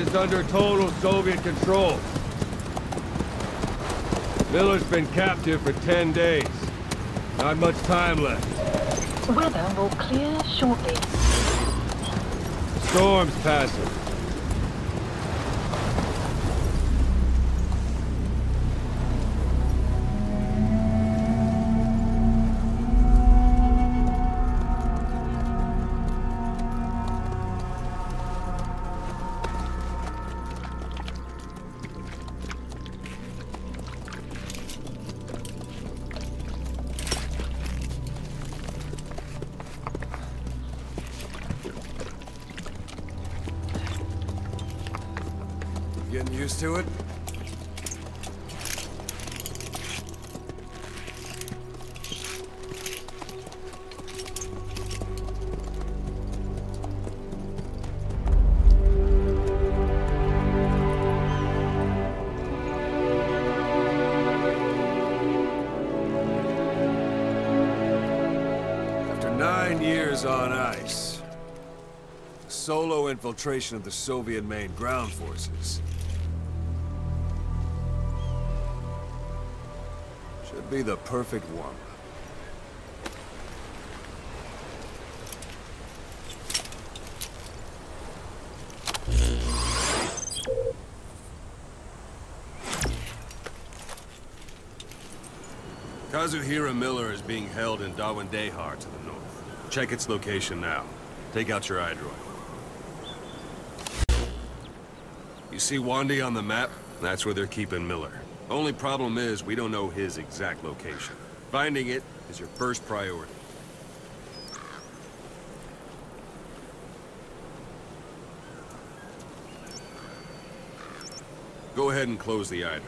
is under total Soviet control. Miller's been captive for 10 days. Not much time left. Weather will clear shortly. The storm's passing. Getting used to it? After 9 years on ice, solo infiltration of the Soviet main ground forces. Should be the perfect warm-up. Kazuhira Miller is being held in Dawandehar to the north. Check its location now. Take out your iDroid. You see Wandi on the map? That's where they're keeping Miller. Only problem is, we don't know his exact location. Finding it is your first priority. Go ahead and close the iDroid.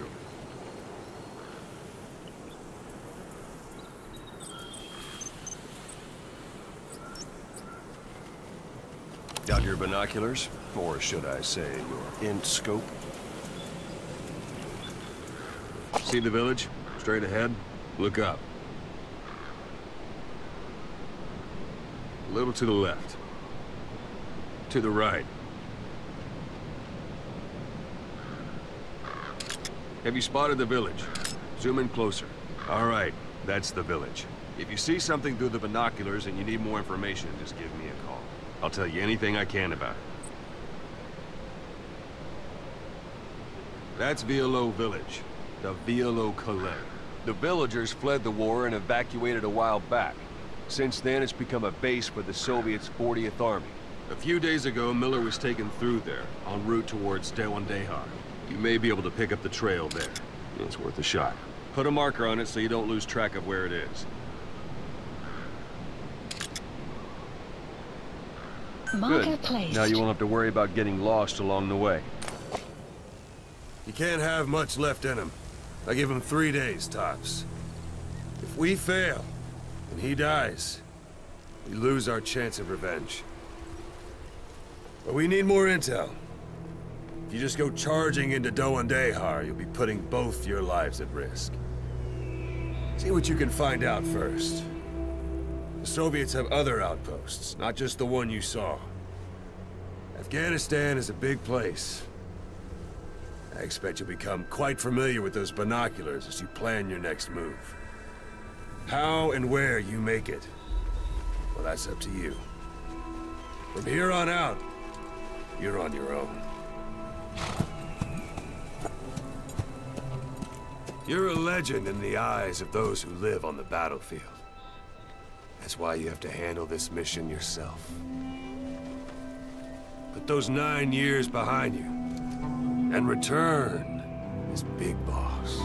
Got your binoculars? Or should I say, your int scope? See the village? Straight ahead? Look up. A little to the left. To the right. Have you spotted the village? Zoom in closer. All right, that's the village. If you see something through the binoculars and you need more information, just give me a call. I'll tell you anything I can about it. That's Violo Village. The Violo Calais. The villagers fled the war and evacuated a while back. Since then, it's become a base for the Soviets' 40th Army. A few days ago, Miller was taken through there, en route towards Dawandehar. You may be able to pick up the trail there. It's worth a shot. Put a marker on it so you don't lose track of where it is. Marker Good. placed. Now you won't have to worry about getting lost along the way. You can't have much left in him. I give him 3 days, tops. If we fail, and he dies, we lose our chance of revenge. But we need more intel. If you just go charging into Dawandehar, you'll be putting both your lives at risk. See what you can find out first. The Soviets have other outposts, not just the one you saw. Afghanistan is a big place. I expect you'll become quite familiar with those binoculars as you plan your next move. How and where you make it, well, that's up to you. From here on out, you're on your own. You're a legend in the eyes of those who live on the battlefield. That's why you have to handle this mission yourself. Put those 9 years behind you, and return as Big Boss.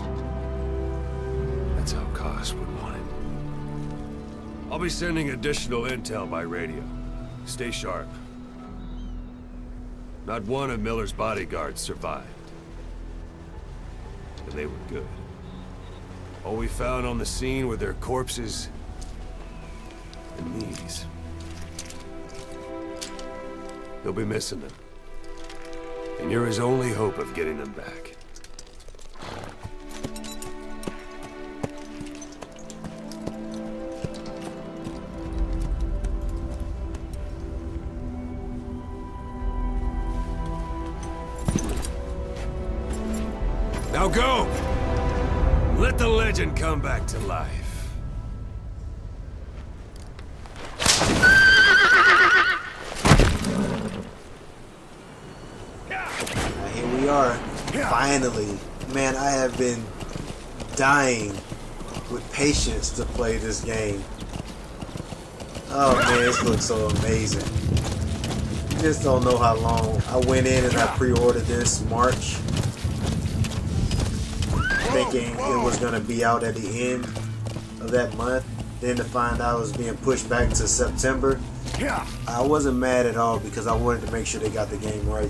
That's how Koss would want it. I'll be sending additional intel by radio. Stay sharp. Not one of Miller's bodyguards survived. And they were good. All we found on the scene were their corpses and these. He'll be missing them. And you're his only hope of getting them back. go! Let the legend come back to life. Here we are, finally. Man, I have been dying with patience to play this game. Oh man, this looks so amazing. You just don't know how long. I went in and I pre-ordered this March, thinking it was going to be out at the end of that month. Then to find out it was being pushed back to September. I wasn't mad at all because I wanted to make sure they got the game right.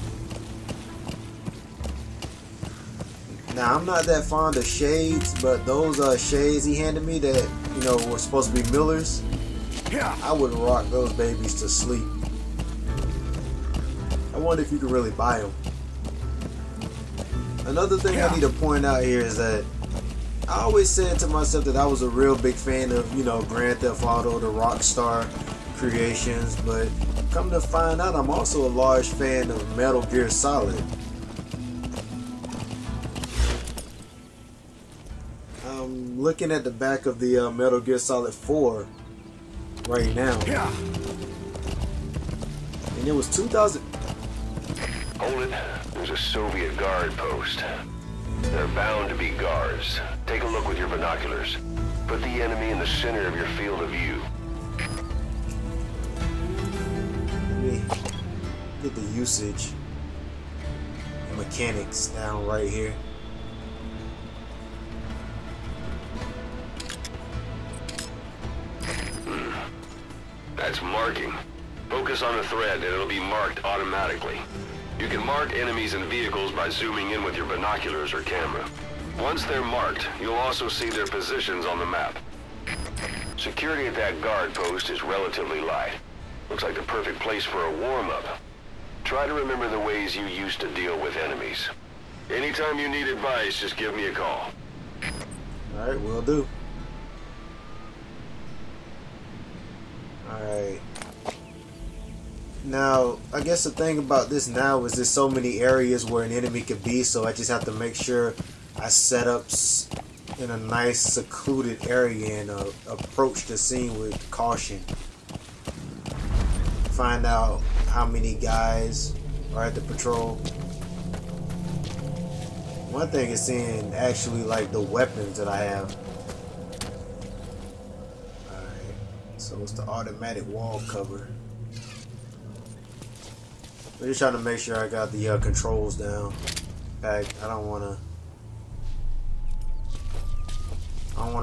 Now, I'm not that fond of shades, but those shades he handed me that, you know, were supposed to be Miller's, I would rock those babies to sleep. I wonder if you could really buy them. Another thing I need to point out here is that I always said to myself that I was a real big fan of, you know, Grand Theft Auto, the Rockstar creations, but come to find out, I'm also a large fan of Metal Gear Solid. I'm looking at the back of the Metal Gear Solid 4 right now, and it was 2000. Hold it. There's a Soviet guard post. They're bound to be guards. Take a look with your binoculars. Put the enemy in the center of your field of view. Let me get the usage and mechanics down right here. That's marking. Focus on a thread and it'll be marked automatically. You can mark enemies and vehicles by zooming in with your binoculars or camera. Once they're marked, you'll also see their positions on the map. Security at that guard post is relatively light. Looks like the perfect place for a warm-up. Try to remember the ways you used to deal with enemies. Anytime you need advice, just give me a call. Alright, will do. Alright. Now, I guess the thing about this now is there's so many areas where an enemy could be, so I just have to make sure I set up in a nice secluded area and approach the scene with caution. Find out how many guys are at the patrol. One thing is seeing actually like the weapons that I have. Alright, so it's the automatic wall cover. I'm just trying to make sure I got the controls down. In fact, I don't want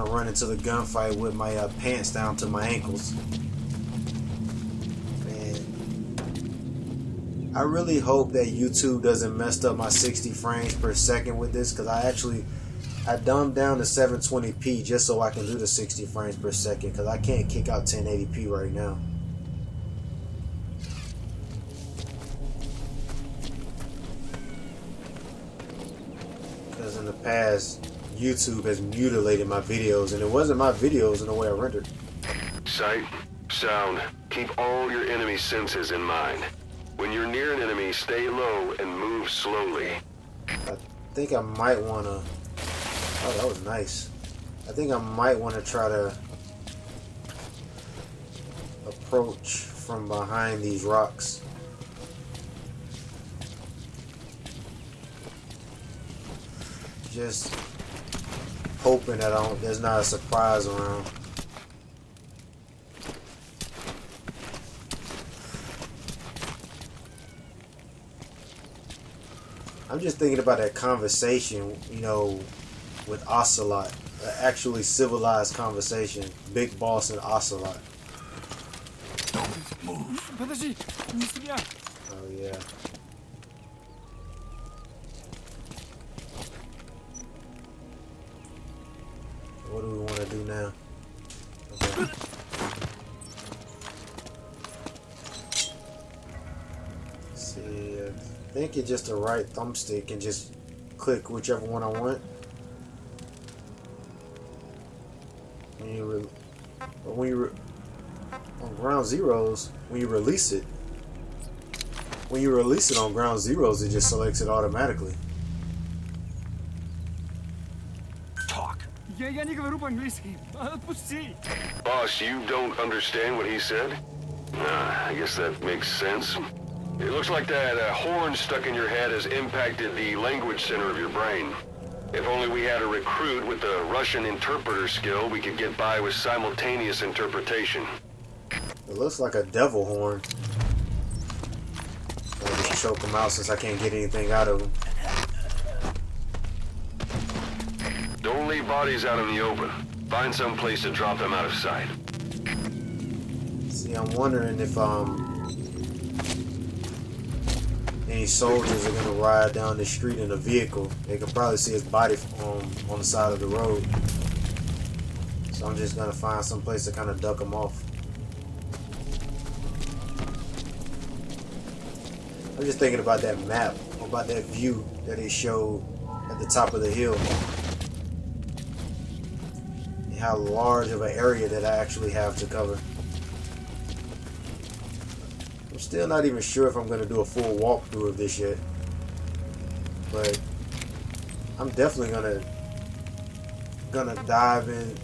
to run into the gunfight with my pants down to my ankles. Man, I really hope that YouTube doesn't mess up my 60 frames per second with this, because I dumbed down to 720p just so I can do the 60 frames per second, because I can't kick out 1080p right now. In the past, YouTube has mutilated my videos, and it wasn't my videos in the way I rendered. Sight, sound, keep all your enemy senses in mind. When you're near an enemy, stay low and move slowly. I think I might want to... Oh, that was nice. I think I might want to try to approach from behind these rocks. Just hoping that there's not a surprise around. I'm just thinking about that conversation, you know, with Ocelot. An actually civilized conversation. Big Boss and Ocelot. Don't move. Oh yeah. What do we want to do now? Okay. See, I think it's just a right thumbstick and just click whichever one I want. On ground zeros, when you release it on ground zeros, it just selects it automatically. Boss, you don't understand what he said? I guess that makes sense. It looks like that horn stuck in your head has impacted the language center of your brain. If only we had a recruit with the Russian interpreter skill, we could get by with simultaneous interpretation. It looks like a devil horn. I'll just choke him out since I can't get anything out of him. Don't leave bodies out in the open. Find some place to drop them out of sight. See, I'm wondering if any soldiers are gonna ride down the street in a vehicle. They can probably see his body on the side of the road. So I'm just gonna find some place to kind of duck him off. I'm just thinking about that map, about that view that they showed at the top of the hill. And how large of an area that I actually have to cover. I'm still not even sure if I'm going to do a full walkthrough of this yet. But I'm definitely gonna dive in.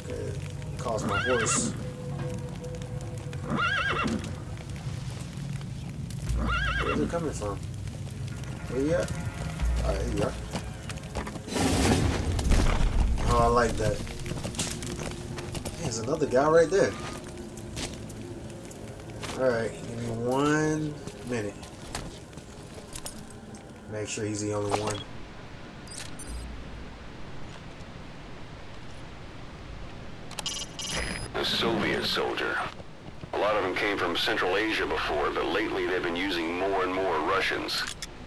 Okay, cost my horse. Where's it coming from? Where you at? Alright, here you are. Oh, I like that. There's another guy right there. Alright, give me 1 minute. Make sure he's the only one. A Soviet soldier. A lot of them came from Central Asia before, but lately they've been using more and more Russians.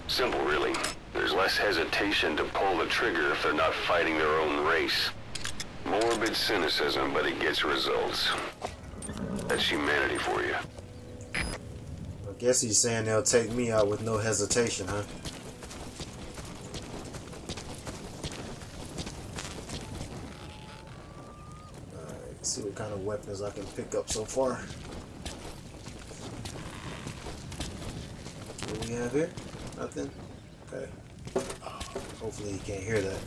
Simple, really. There's less hesitation to pull the trigger if they're not fighting their own race. Morbid cynicism, but it gets results. That's humanity for you. I guess he's saying they'll take me out with no hesitation, huh? Alright, see what kind of weapons I can pick up so far. What do we have here? Nothing? Okay. Hopefully you can't hear that.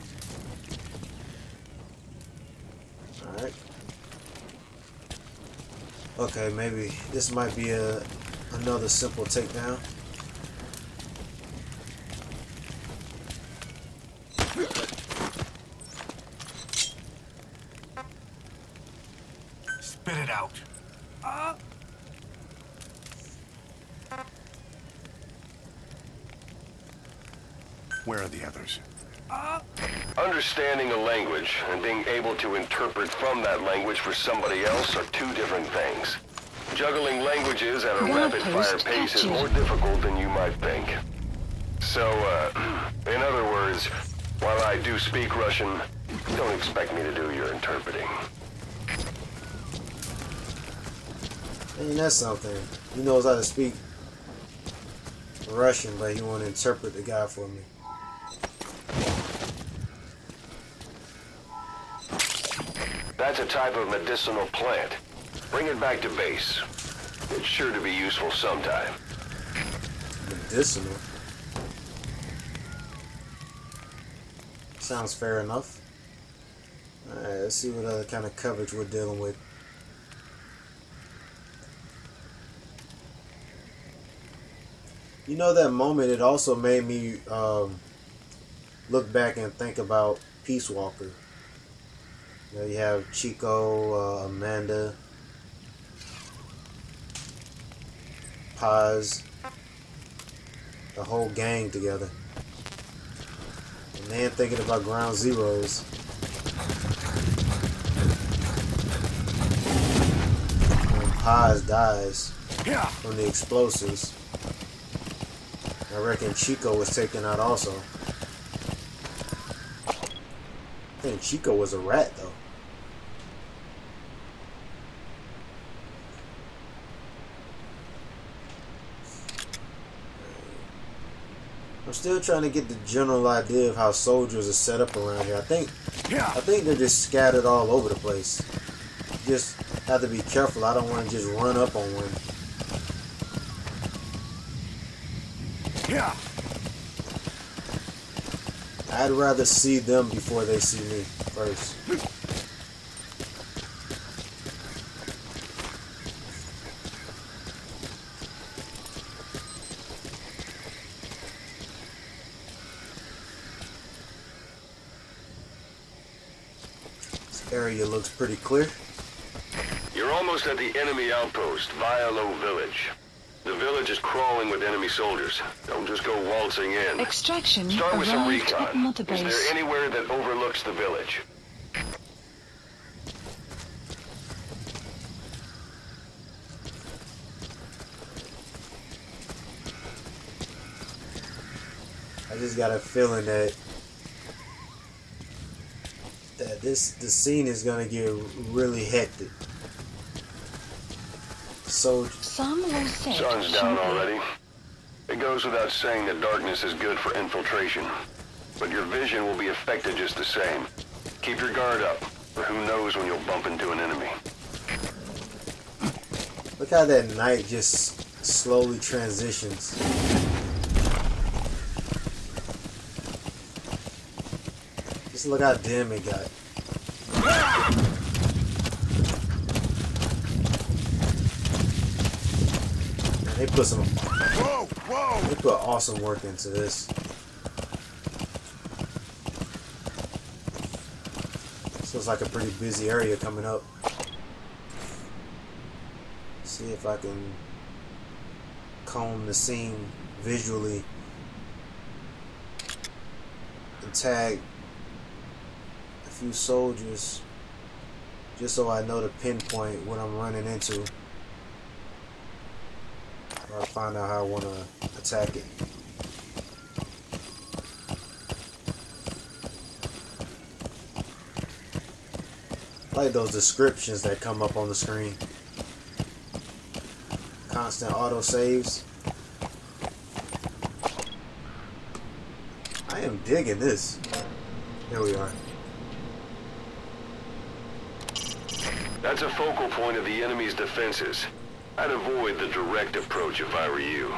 Alright. Okay, maybe this might be another simple takedown. Spit it out. Where are the others? Understanding a language and being able to interpret from that language for somebody else are two different things. Juggling languages at a rapid-fire pace is more difficult than you might think. So, in other words, while I do speak Russian, don't expect me to do your interpreting. Ain't that something? He knows how to speak Russian, but he won't interpret the guy for me. That's a type of medicinal plant. Bring it back to base. It's sure to be useful sometime. Medicinal? Sounds fair enough. Alright, let's see what other kind of coverage we're dealing with. You know, that moment, it also made me look back and think about Peace Walker. You know, you have Chico, Amanda, Paz, the whole gang together. And then thinking about Ground Zeroes. When Paz dies from the explosives, I reckon Chico was taken out also. I think Chico was a rat though. I'm still trying to get the general idea of how soldiers are set up around here. I think they're just scattered all over the place. You just have to be careful. I don't want to just run up on one. I'd rather see them before they see me first. This area looks pretty clear. You're almost at the enemy outpost, Vialo Village. The village is crawling with enemy soldiers. Don't just go waltzing in. Extraction Start with some arrived at recon. Mother Is Base. there anywhere that overlooks the village? I just got a feeling that the scene is gonna get really hectic. So Sun will set Sun's down shortly. already. It goes without saying that darkness is good for infiltration. But your vision will be affected just the same. Keep your guard up, or who knows when you'll bump into an enemy. look how that night just slowly transitions. Just look how dim it got. They put some. They put awesome work into this. So it's like a pretty busy area coming up. See if I can comb the scene visually and tag a few soldiers just so I know to pinpoint what I'm running into. Or find out how I want to attack it. I like those descriptions that come up on the screen. Constant auto saves. I am digging this. Here we are. That's a focal point of the enemy's defenses. I'd avoid the direct approach if I were you.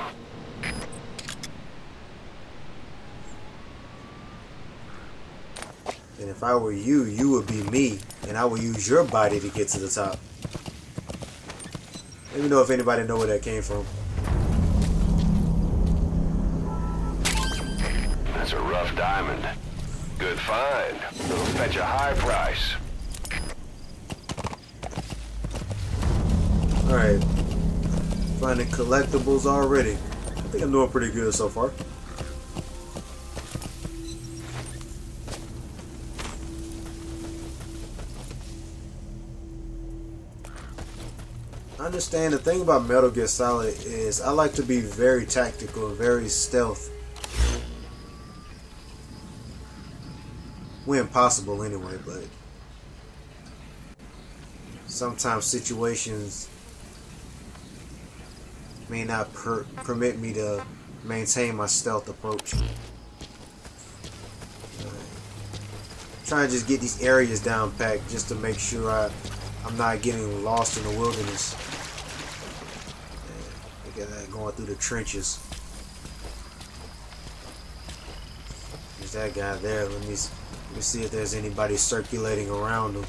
And if I were you, you would be me, and I would use your body to get to the top. Let me know if anybody know where that came from. That's a rough diamond. Good find. It'll fetch a high price. Alright. Finding collectibles already. I think I'm doing pretty good so far. I understand the thing about Metal Gear Solid is I like to be very tactical, very stealth. When possible anyway, but sometimes situations may not permit me to maintain my stealth approach. Trying to just get these areas down packed just to make sure I'm not getting lost in the wilderness. Look at that, going through the trenches. There's that guy there. Let me see if there's anybody circulating around him.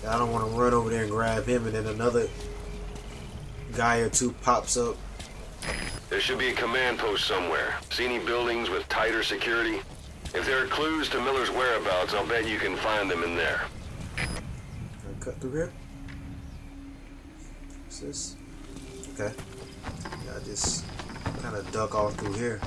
I don't want to run over there and grab him and then another guy or two pops up. There should be a command post somewhere. See any buildings with tighter security? If there are clues to Miller's whereabouts, I'll bet you can find them in there. Can I cut through here? What's this? Okay. Yeah, I just kind of duck off through here.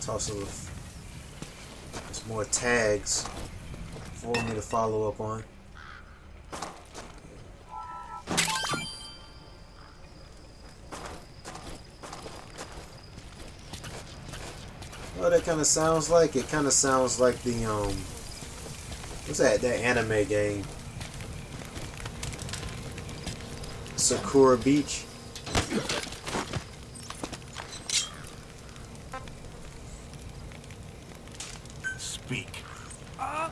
Toss of there's more tags for me to follow up on. Oh, that kind of sounds like it. Kind of sounds like the what's that? That anime game, Sakura Beach. Speak. I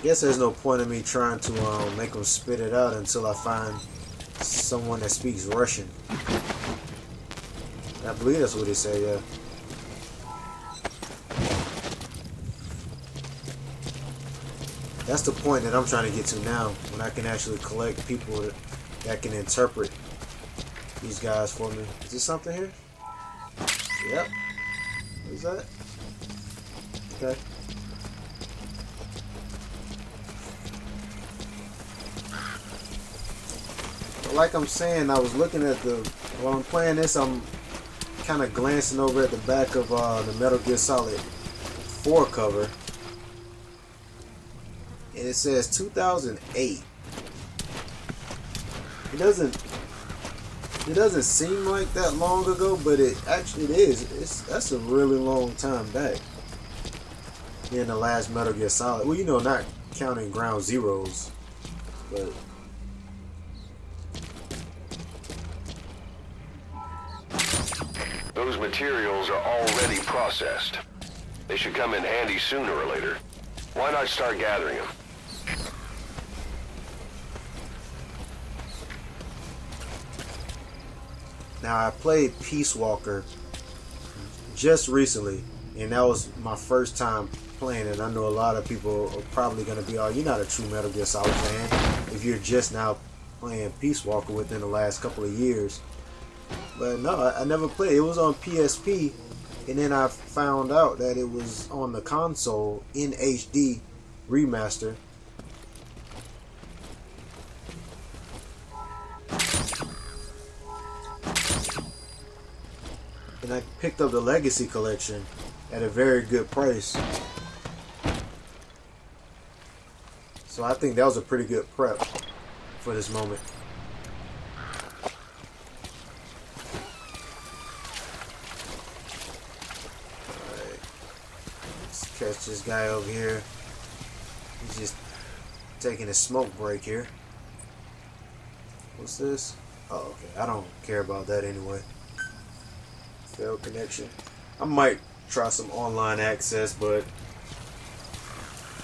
guess there's no point in me trying to make them spit it out until I find someone that speaks Russian. I believe that's what they say, yeah. That's the point that I'm trying to get to now, when I can actually collect people that can interpret these guys for me. Is there something here? Yep. What is that? Okay. Like I'm saying, I was looking at while I'm playing this, I'm kind of glancing over at the back of the Metal Gear Solid 4 cover, and it says 2008. It doesn't seem like that long ago, but it actually is. That's a really long time back. In the last Metal Gear Solid, well, you know, not counting Ground Zeroes, but. Those materials are already processed. They should come in handy sooner or later. Why not start gathering them? Now, I played Peace Walker just recently, and that was my first time playing it. I know a lot of people are probably going to be, oh, you're not a true Metal Gear Solid fan if you're just now playing Peace Walker within the last couple of years. But no, I never played. It was on PSP, and then I found out that it was on the console in HD remaster. And I picked up the Legacy Collection at a very good price. So I think that was a pretty good prep for this moment. Catch this guy over here. He's just taking a smoke break here. What's this? Oh, okay. I don't care about that anyway. Failed connection. I might try some online access, but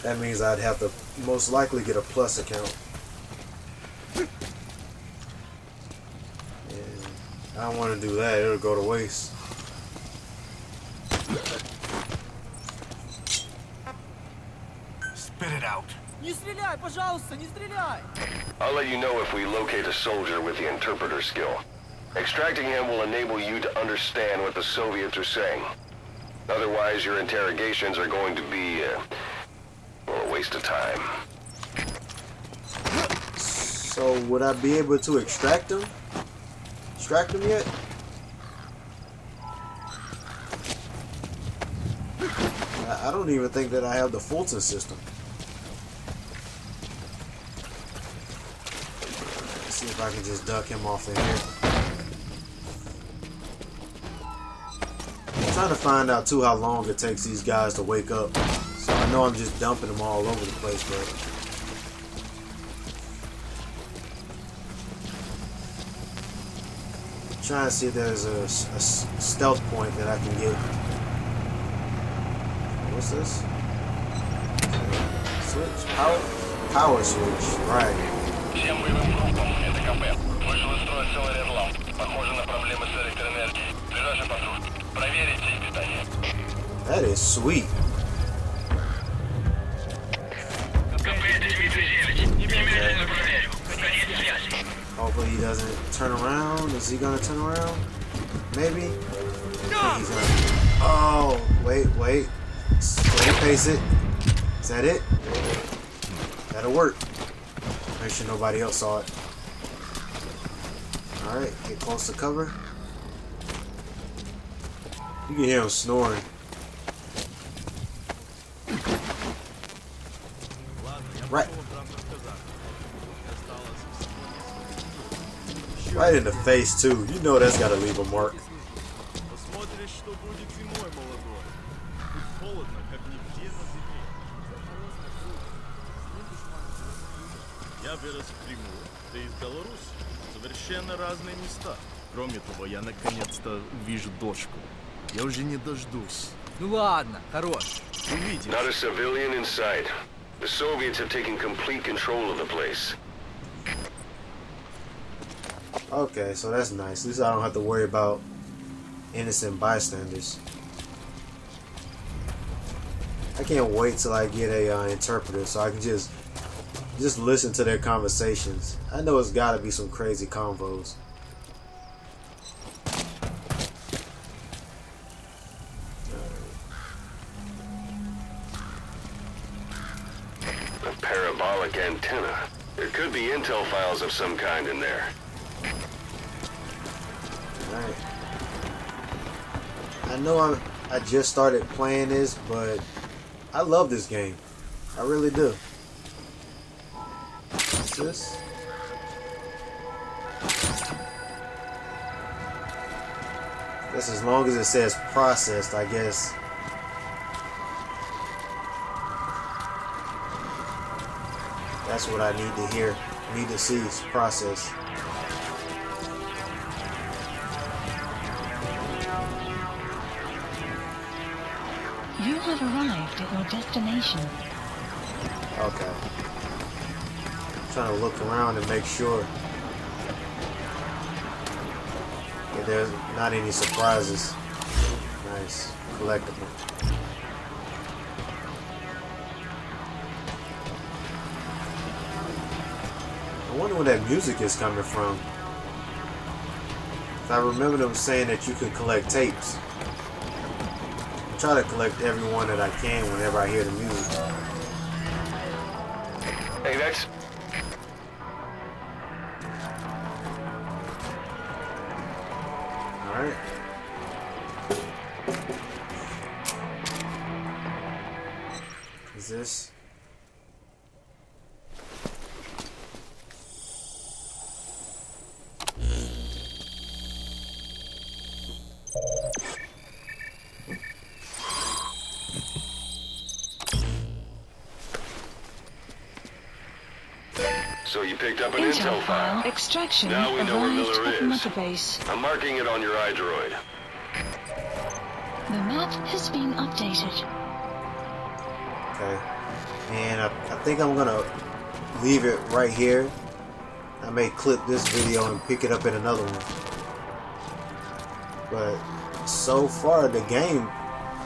that means I'd have to most likely get a Plus account. And I don't want to do that. It'll go to waste. Spit it out. Не стреляй, пожалуйста, не стреляй! I'll let you know if we locate a soldier with the interpreter skill. Extracting him will enable you to understand what the Soviets are saying. Otherwise, your interrogations are going to be well, a waste of time. So, would I be able to extract them? Extract them yet? I don't even think that I have the Fulton system. Let's see if I can just duck him off in here. I'm trying to find out too how long it takes these guys to wake up. So I know I'm just dumping them all over the place, but I'm trying to see if there's a stealth point that I can get. What's this? Switch? Power switch, right. Всем боевым группам, это КП. Вышел из строя целый ряд. Похоже на проблемы с электроэнергией. Ближайший патруль. Проверить сеть питания. That is sweet. Hopefully he doesn't turn around. Is he gonna turn around? Maybe? I think he's gonna... Oh, wait. Slow pace it. Is that it? That'll work. Make sure nobody else saw it. Alright, get close to cover. You can hear him snoring. Right in the face too. You know that's gotta leave a mark. Я вырос в Крыму, ты из Беларуси. Совершенно разные места. Кроме того, я наконец-то увижу дочку. Я уже не дождусь. Ну ладно, хорош. Увидишь. Not a civilian in sight. The Soviets have taken complete control of the place. Okay, so that's nice. At least I don't have to worry about innocent bystanders. I can't wait till I get a interpreter so I can just listen to their conversations. I know it's gotta be some crazy convos. A parabolic antenna. There could be intel files of some kind in there. Alright. I know I just started playing this, but I love this game. I really do. What's this? Guess as long as it says processed, I guess. That's what I need to hear. Need to see is process. You have arrived at your destination. Okay. I'm trying to look around and make sure that there's not any surprises. Nice. Collectible. I wonder where that music is coming from. I remember them saying that you could collect tapes. I try to collect every one that I can whenever I hear the music. Hey, that's... Alright. Is this? So you picked up an intel file. Extraction Now we know where arrived Miller at is. Mother Base. I'm marking it on your iDroid. The map has been updated. Okay. And I think I'm gonna leave it right here. I may clip this video and pick it up in another one. But so far the game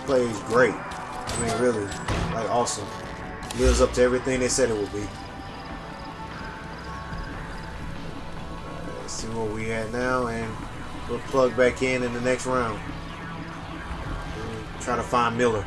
plays great. I mean really, like awesome. Lives up to everything they said it would be. Let's see where we at now, and we'll plug back in the next round. Try to find Miller.